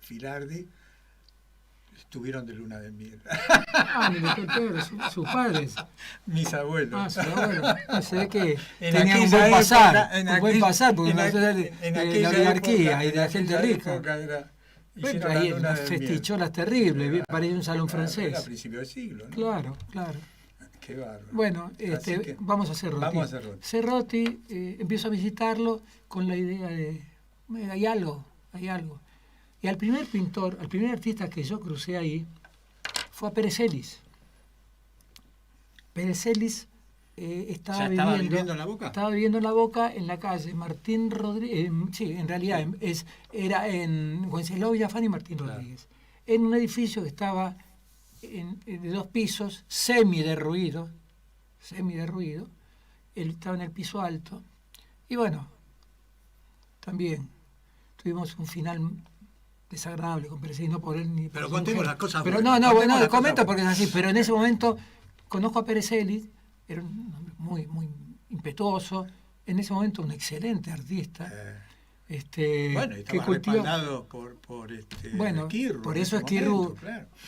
Filardi estuvieron de luna de miel. Sus padres. Mis abuelos. Sus abuelos. Se ve que tenían un buen pasar, porque en la oligarquía y de la gente rica. Hay unas festicholas terribles, parecía un salón francés. Era a principios del siglo, ¿no? Claro. Qué bárbaro. Bueno, vamos a Cerrotti. Cerrotti, empiezo a visitarlo con la idea de, hay algo. Y al primer artista que yo crucé ahí fue a Pérez Celis. Pérez Celis estaba viviendo en La Boca. Estaba viviendo en La Boca, en la calle Martín Rodríguez. Sí, en realidad era en Wenceslao Villafán y Martín Rodríguez. En un edificio que estaba de 2 pisos, semi derruido. Él estaba en el piso alto. Y bueno, también tuvimos un final desagradable con Pérez Celis, no por él ni por... Pero contemos las cosas buenas. Pero no, comento porque es así, pero en ese momento conozco a Pérez Celis, era un hombre muy, muy impetuoso, en ese momento un excelente artista. Bueno, y estaba respaldado por Esquirru. Por eso Esquirru,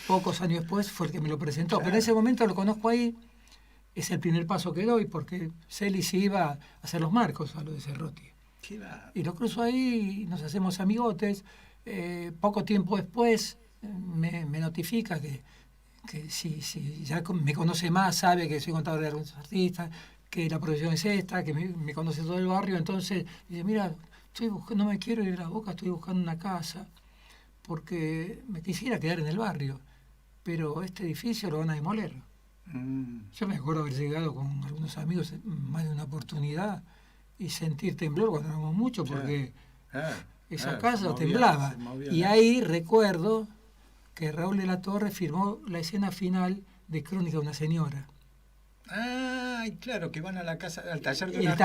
pocos años después, fue el que me lo presentó. Pero en ese momento lo conozco ahí, es el primer paso que doy, porque Celis iba a hacer los marcos a lo de Cerrotti. Y lo cruzo ahí, nos hacemos amigotes. Poco tiempo después me notifica que si ya me conoce más, sabe que soy contador de algunos artistas, que la profesión es esta, que me conoce todo el barrio. Entonces dice: mira, no me quiero ir a La Boca, estoy buscando una casa porque me quisiera quedar en el barrio, pero este edificio lo van a demoler. Yo me acuerdo haber llegado con algunos amigos más de una oportunidad y sentir temblor cuando éramos muchos, porque esa casa temblaba. Y ahí recuerdo que Raúl de la Torre firmó la escena final de Crónica de una señora. Ay, claro, que van a la casa, al taller de un El artista.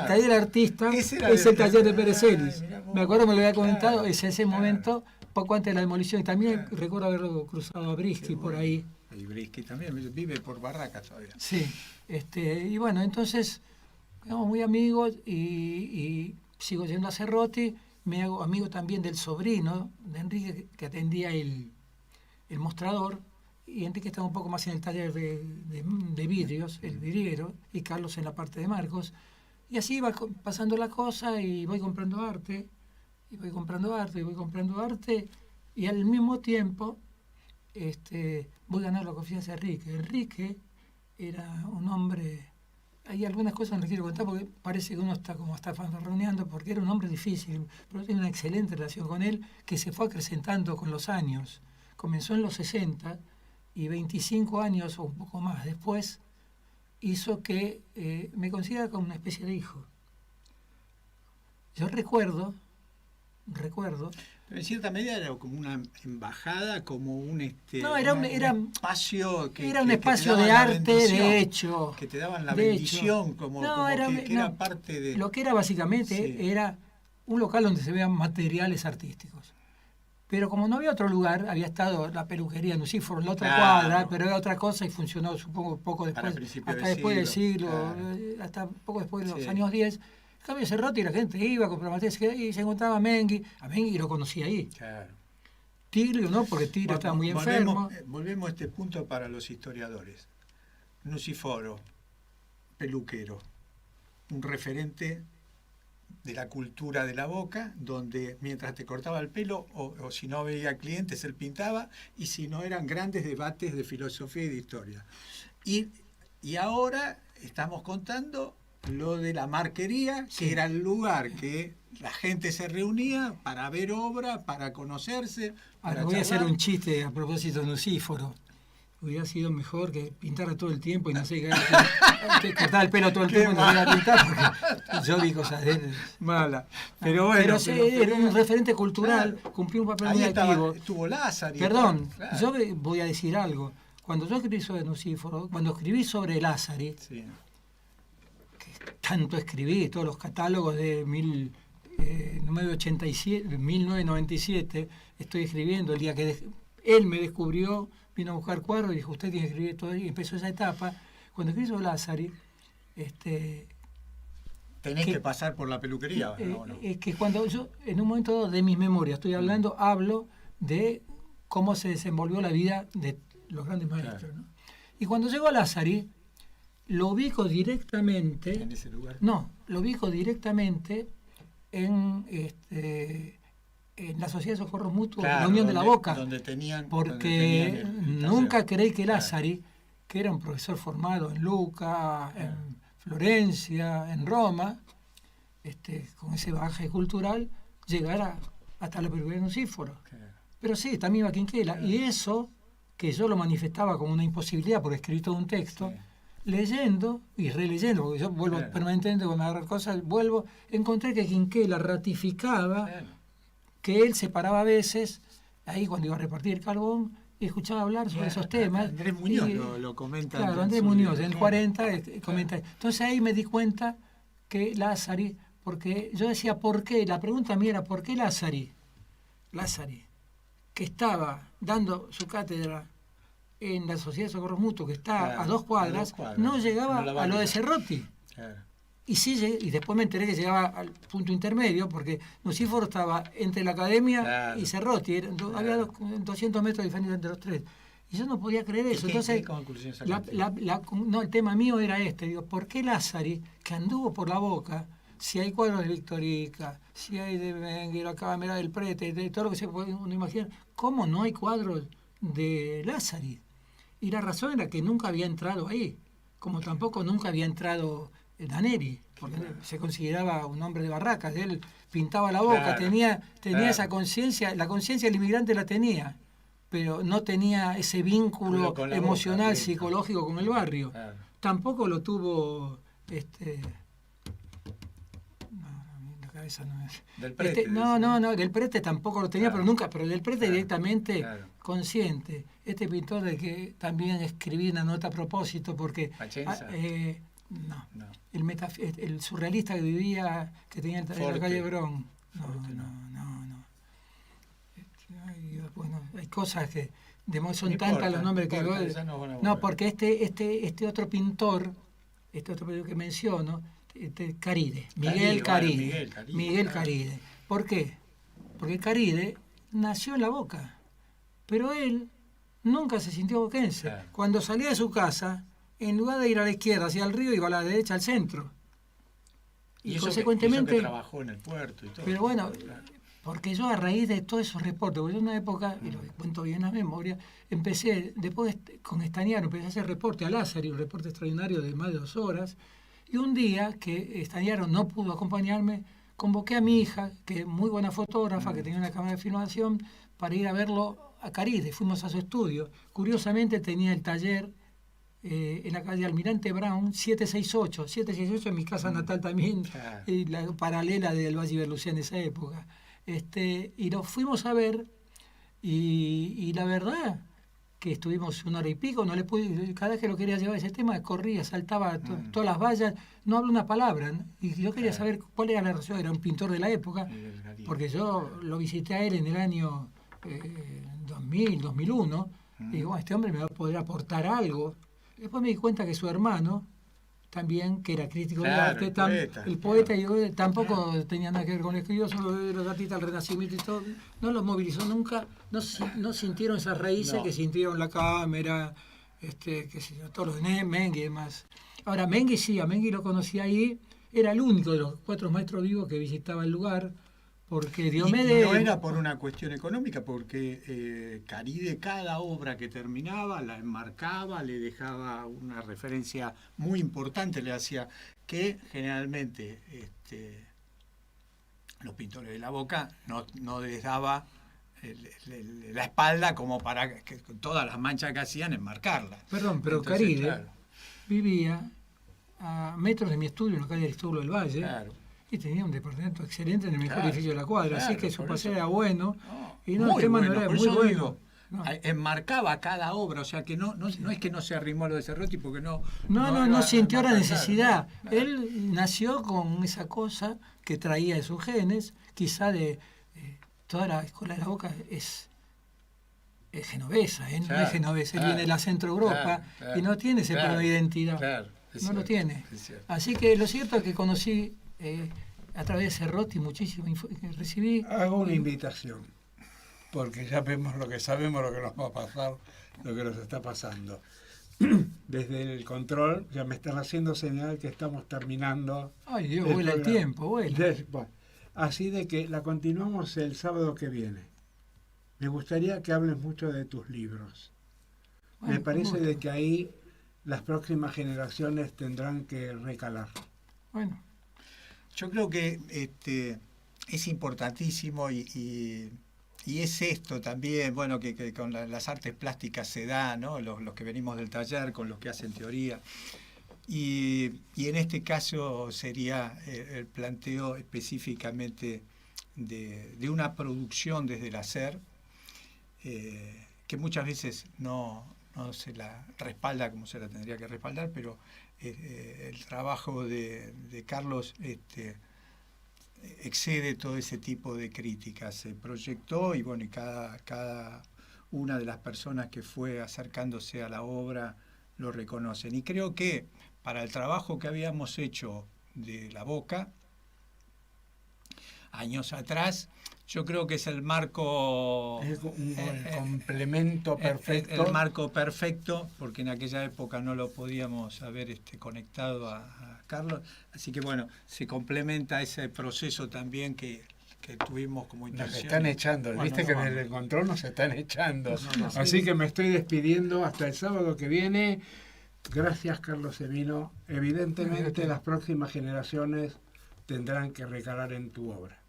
taller del artista Ese era es el taller de Pérez Ay, Celis. mirá vos. Me acuerdo, me lo había comentado, Claro, es ese claro. momento, poco antes de la demolición. Y también Claro. recuerdo haberlo cruzado a Brisky Qué por bueno. ahí. Y Brisky también vive por Barracas todavía. Sí, y bueno, entonces quedamos muy amigos y sigo yendo a Cerroti, me hago amigo también del sobrino de Enrique que atendía el mostrador, y Enrique estaba un poco más en el taller de vidrios, el vidriero, y Carlos en la parte de marcos, y así va pasando la cosa y voy comprando arte, y voy comprando arte, y voy comprando arte, y al mismo tiempo voy a ganar la confianza de Enrique. Enrique era un hombre, hay algunas cosas que no les quiero contar porque parece que uno está como está fanfarroneando, porque era un hombre difícil, pero tenía una excelente relación con él que se fue acrecentando con los años. Comenzó en los 60 y 25 años o un poco más después hizo que me considerara como una especie de hijo. Yo recuerdo Pero en cierta medida era como una embajada, como un No, era un espacio que era un que te espacio daban de la arte, bendición, de hecho. que te daban la de bendición, hecho. como, No, como era, que no, era parte de... Lo que era básicamente Sí. era un local donde se vean materiales artísticos. Pero como no había otro lugar, había estado la peluquería Nucíforo en la otra Claro. cuadra, pero era otra cosa y funcionó, supongo, poco Para después, principios hasta del después del siglo, siglo, claro. hasta poco después de los Sí. años 10. En cambio, Cerroti, la gente iba a comprar materiales y se encontraba a Mengui lo conocía ahí. Claro. Tiglio no, porque Tiglio estaba muy enfermo. Volvemos a este punto para los historiadores. Nuciforo, peluquero, un referente de la cultura de la Boca, donde mientras te cortaba el pelo, o si no veía clientes, él pintaba, y si no eran grandes debates de filosofía y de historia. Y ahora estamos contando lo de la marquería, Sí. que era el lugar que la gente se reunía para ver obra, para conocerse. Ahora para voy a hacer charlar. un chiste a propósito de Nucíforo. Hubiera sido mejor que pintara todo el tiempo y no sé, que cortara el pelo todo el tiempo y no pudiera pintar, porque yo vi cosas de él. Mala. Pero bueno. Pero sí, era un referente cultural, Claro. cumplió un papel Ahí muy activo. estuvo Lázaro. Perdón, Claro. yo voy a decir algo. Cuando yo escribí sobre Nucíforo, cuando escribí sobre Lázari, Sí. tanto escribí, todos los catálogos de 1997, estoy escribiendo el día que él me descubrió, vino a buscar cuadros y dijo, usted tiene que escribir todo, y empezó esa etapa. Cuando escribí sobre Lázari, Tenés que pasar por la peluquería, ¿no? ¿No? es que cuando yo, en un momento dado de mis memorias, estoy hablando, hablo de cómo se desenvolvió la vida de los grandes maestros. Claro. ¿No? Y cuando llego a Lázari, lo ubico directamente. En ese lugar. No, lo ubico directamente en la Sociedad de Socorros Mutuos, Claro, la Unión de la Boca. Donde tenían, Porque el nunca taller. creí que Lázari, que era un profesor formado en Lucca, en Florencia, en Roma, con ese bagaje cultural, llegara hasta la peluquería de Nucíforo. Claro. Pero sí, también iba a Quinquela. Y eso, que yo lo manifestaba como una imposibilidad por escribir todo un texto, Sí. leyendo y releyendo, porque yo vuelvo Claro. permanentemente cuando me agarro cosas, vuelvo, encontré que Quinquela ratificaba Claro. que él se paraba a veces, ahí cuando iba a repartir el carbón, y escuchaba hablar sobre esos temas. Andrés Muñoz y- lo comenta. Claro, en Andrés su Muñoz, libro, en el claro. 40, comenta. Entonces ahí me di cuenta que Lázari, porque yo decía, ¿por qué? La pregunta mía era, ¿por qué Lázari, que estaba dando su cátedra en la Sociedad de Socorros Mutuos, que está Claro, a 2 cuadras, a 2 cuadras, no llegaba no la va a lo de a Cerroti? Claro. Y sí, y después me enteré que llegaba al punto intermedio, porque Nucíforo estaba entre la academia Claro. y Cerroti, había 200 metros de diferencia entre los tres. Y yo no podía creer eso. Entonces, ¿Qué conclusión la- sacaste? no, el tema mío era digo, ¿por qué Lázari, que anduvo por la Boca, si hay cuadros de Victorica, si hay de Benguero, acá mirar del Prete, de todo lo que se puede uno imaginar, cómo no hay cuadros de Lázari? Y la razón era que nunca había entrado ahí, como tampoco nunca había entrado Daneri, porque se consideraba un hombre de Barracas, él pintaba la Boca, Claro, tenía claro. esa conciencia, la conciencia del inmigrante la tenía, pero no tenía ese vínculo Con la emocional, Boca, sí. psicológico con el barrio. Claro. Tampoco lo tuvo cabeza no es. Del Prete. No, del Prete tampoco lo tenía, Claro. pero del Prete Claro, directamente claro. consciente. Este pintor del que también escribí una nota a propósito, porque... Pachenza. No. No. El surrealista que vivía, que tenía en la Forte. calle Brón. Forte, No. Ay, Dios, bueno, hay cosas que son No tantas importa, los nombres que... no importa, ya nos van a No, volver. porque este otro pintor que menciono, Caride, Miguel Caride. Miguel Caride, claro. Caride. ¿Por qué? Porque Caride nació en La Boca, pero él nunca se sintió boquense. Claro. Cuando salía de su casa, en lugar de ir a la izquierda hacia el río, iba a la derecha al centro. Y eso consecuentemente... que trabajó en el puerto y todo. Pero bueno, Claro. porque yo a raíz de todos esos reportes, porque yo en una época, y lo cuento bien a memoria, empecé, después con Estañaro, empecé a hacer reporte a Lázaro, un reporte extraordinario de más de 2 horas, y un día que Estañaro no pudo acompañarme, convoqué a mi hija, que es muy buena fotógrafa, que tenía una cámara de filmación, para ir a verlo a Caride. Fuimos a su estudio. Curiosamente tenía el taller en la calle Almirante Brown, 768 en mi casa natal también, Claro. y la paralela del Valle Berlucía en esa época. Y lo fuimos a ver, y la verdad que estuvimos 1 hora y pico, no le pude, cada vez que lo quería llevar ese tema, corría, saltaba todas las vallas, no habló una palabra, ¿no? Y yo quería saber cuál era la relación, era un pintor de la época, Miguel Caride. porque yo lo visité a él en el año 2000, 2001, y digo, "Bueno, este hombre me va a poder aportar algo". Después me di cuenta que su hermano, también, que era crítico de Claro, arte, el poeta, poeta, y yo, tampoco tenía nada que ver con el escribió, solo de los gatitos al Renacimiento y todo, no los movilizó nunca, no sintieron esas raíces No. que sintieron la cámara, qué sé yo, todos los de Mengue y demás. Ahora, Mengue sí, a Mengue lo conocí ahí, era el único de los 4 maestros vivos que visitaba el lugar, porque Diomedes... Y no era por una cuestión económica, porque Caride cada obra que terminaba la enmarcaba, le dejaba una referencia muy importante, le hacía que generalmente los pintores de La Boca no les daba la espalda como para que todas las manchas que hacían enmarcarlas. Perdón, pero Entonces, Caride claro, vivía a metros de mi estudio en la calle Aristóbulo del Valle, claro. y tenía un departamento excelente en el mejor Claro, edificio de la cuadra, así claro, que su por paseo eso. era bueno, No, y no, muy el tema bueno, no era por muy eso bueno. digo, No. enmarcaba cada obra, o sea que no es que no se arrimó a lo de Cerruti porque no No sintió la claro, necesidad. claro. Él nació con esa cosa que traía de sus genes, quizá de toda la escuela de La Boca es genovesa, no Claro, es genovesa, él claro, viene de la Centro Europa claro, y no tiene ese claro, plano de identidad. claro, es No lo cierto, tiene. es cierto. Así que lo cierto es que conocí a través de Cerruti muchísimo que recibí. Hago una invitación, porque ya vemos lo que sabemos, lo que nos va a pasar, lo que nos está pasando. Desde el control ya me están haciendo señal que estamos terminando. Ay Dios, el vuela el programa. tiempo, vuela. Bueno, así de que la continuamos el sábado que viene. Me gustaría que hables mucho de tus libros. Bueno, Me parece con de gusto. que ahí las próximas generaciones tendrán que recalar. Bueno, Yo creo que es importantísimo y es esto también, bueno, que con las artes plásticas se da, ¿no? Los que venimos del taller, con los que hacen teoría. Y en este caso sería el planteo específicamente de una producción desde el hacer, que muchas veces no se la respalda como se la tendría que respaldar, pero el trabajo de Carlos excede todo ese tipo de críticas. Se proyectó y bueno, y cada una de las personas que fue acercándose a la obra lo reconocen. Y creo que para el trabajo que habíamos hecho de La Boca, años atrás, yo creo que es el marco... Es el complemento perfecto. El marco perfecto, porque en aquella época no lo podíamos haber conectado a Carlos. Así que bueno, se complementa ese proceso también que tuvimos como Nos intención. están echando, Bueno, viste no que vamos. en el control nos están echando. No, Así que me estoy despidiendo hasta el sábado que viene. Gracias, Carlos Semino. Evidentemente las próximas generaciones tendrán que recalar en tu obra.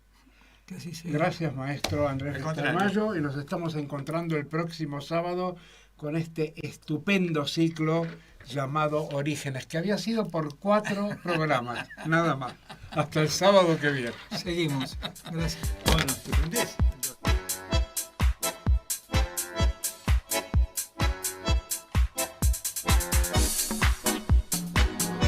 que así sea. Gracias, maestro Andrés Al contrario. Tamayo, y nos estamos encontrando el próximo sábado con este estupendo ciclo llamado Orígenes, que había sido por 4 programas, nada más. Hasta el sábado que viene. Seguimos. Gracias. Bueno, ¿te prendés?